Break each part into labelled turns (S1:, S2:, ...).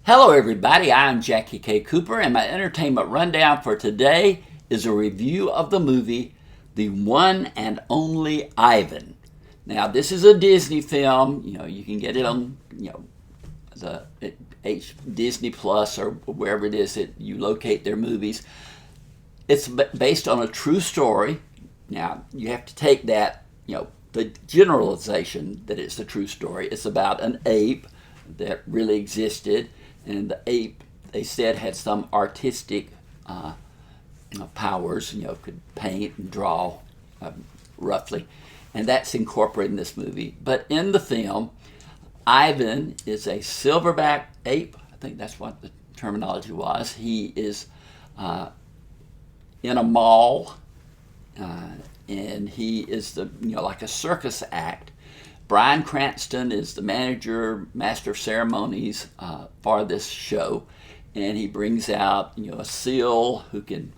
S1: Hello everybody, I'm JackieKCooper and my entertainment rundown for today is a review of the movie The One and Only Ivan. Now this is a Disney film, you can get it on the Disney Plus or wherever it is that you locate their movies. It's based on a true story. Now you have to take that, the generalization that it's a true story. It's about an ape that really existed. And the ape, they said, had some artistic powers, could paint and draw roughly. And that's incorporated in this movie. But in the film, Ivan is a silverback ape. I think that's what the terminology was. He is in a mall, and he is like a circus act. Bryan Cranston is the master of ceremonies for this show, and he brings out a seal who can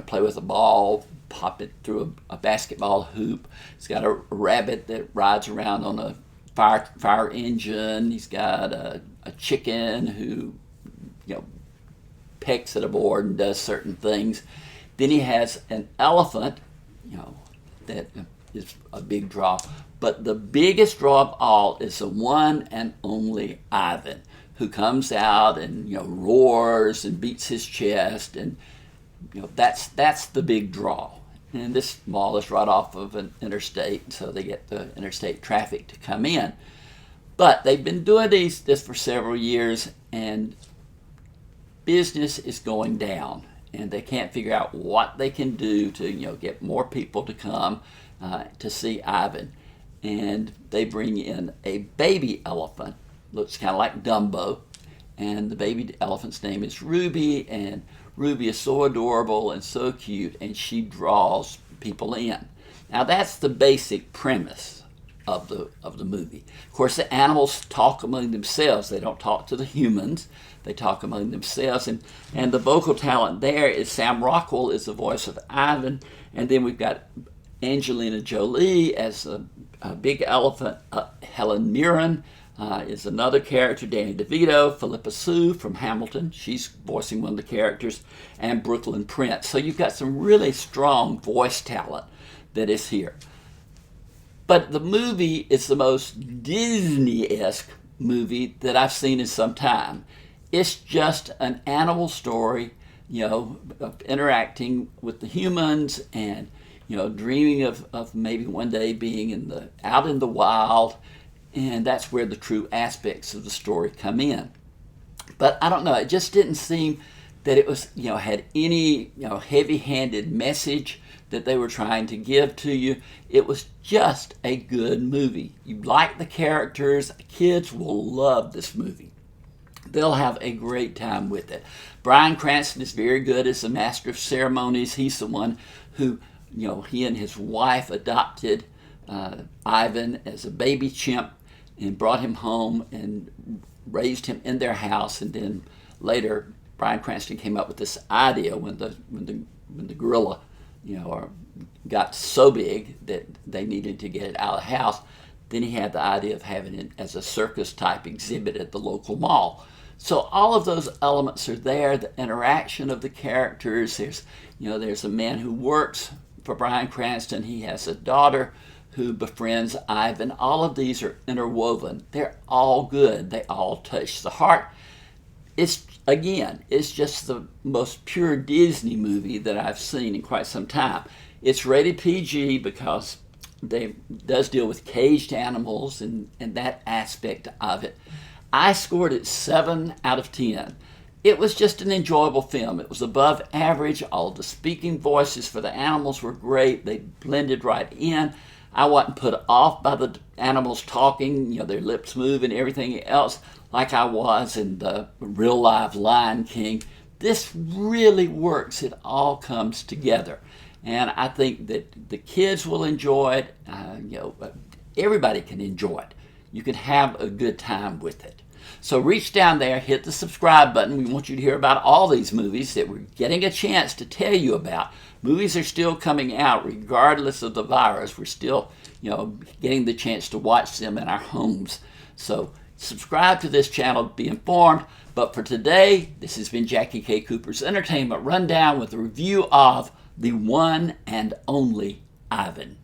S1: play with a ball, pop it through a basketball hoop. He's got a rabbit that rides around on a fire engine. He's got a chicken who pecks at a board and does certain things. Then he has an elephant, that is a big draw. But the biggest draw of all is the one and only Ivan, who comes out and roars and beats his chest, and that's the big draw. And this mall is right off of an interstate, so they get the interstate traffic to come in. But they've been doing this for several years, and business is going down, and they can't figure out what they can do to get more people to come to see Ivan. And they bring in a baby elephant, looks kind of like Dumbo, and the baby elephant's name is Ruby, and Ruby is so adorable and so cute, and she draws people in. Now that's the basic premise of the movie. Of course, the animals talk among themselves. They don't talk to the humans. They talk among themselves, and the vocal talent there is Sam Rockwell is the voice of Ivan, and then we've got Angelina Jolie as a big elephant. Helen Mirren is another character. Danny DeVito, Philippa Sue from Hamilton, she's voicing one of the characters, and Brooklyn Prince. So you've got some really strong voice talent that is here. But the movie is the most Disney-esque movie that I've seen in some time. It's just an animal story, of interacting with the humans and dreaming of maybe one day being out in the wild, and that's where the true aspects of the story come in. But I don't know, it just didn't seem that it was, had any, heavy-handed message that they were trying to give to you. It was just a good movie. You like the characters, kids will love this movie. They'll have a great time with it. Bryan Cranston is very good as the master of ceremonies. He's the one who he and his wife adopted Ivan as a baby chimp and brought him home and raised him in their house. And then later, Bryan Cranston came up with this idea when the gorilla, got so big that they needed to get it out of the house. Then he had the idea of having it as a circus type exhibit at the local mall. So all of those elements are there. The interaction of the characters. There's a man who works for Bryan Cranston. He has a daughter who befriends Ivan. All of these are interwoven. They're all good. They all touch the heart. It's just the most pure Disney movie that I've seen in quite some time. It's rated PG because it does deal with caged animals and that aspect of it. I scored it 7 out of 10. It was just an enjoyable film. It was above average. All the speaking voices for the animals were great. They blended right in. I wasn't put off by the animals talking, their lips move and everything else like I was in the real life Lion King. This really works. It all comes together. And I think that the kids will enjoy it. Everybody can enjoy it. You can have a good time with it. So reach down there, hit the subscribe button. We want you to hear about all these movies that we're getting a chance to tell you about. Movies are still coming out regardless of the virus. We're still, getting the chance to watch them in our homes. So Subscribe to this channel to be informed. But for today, this has been Jackie K. Cooper's Entertainment Rundown with a review of the one and only Ivan.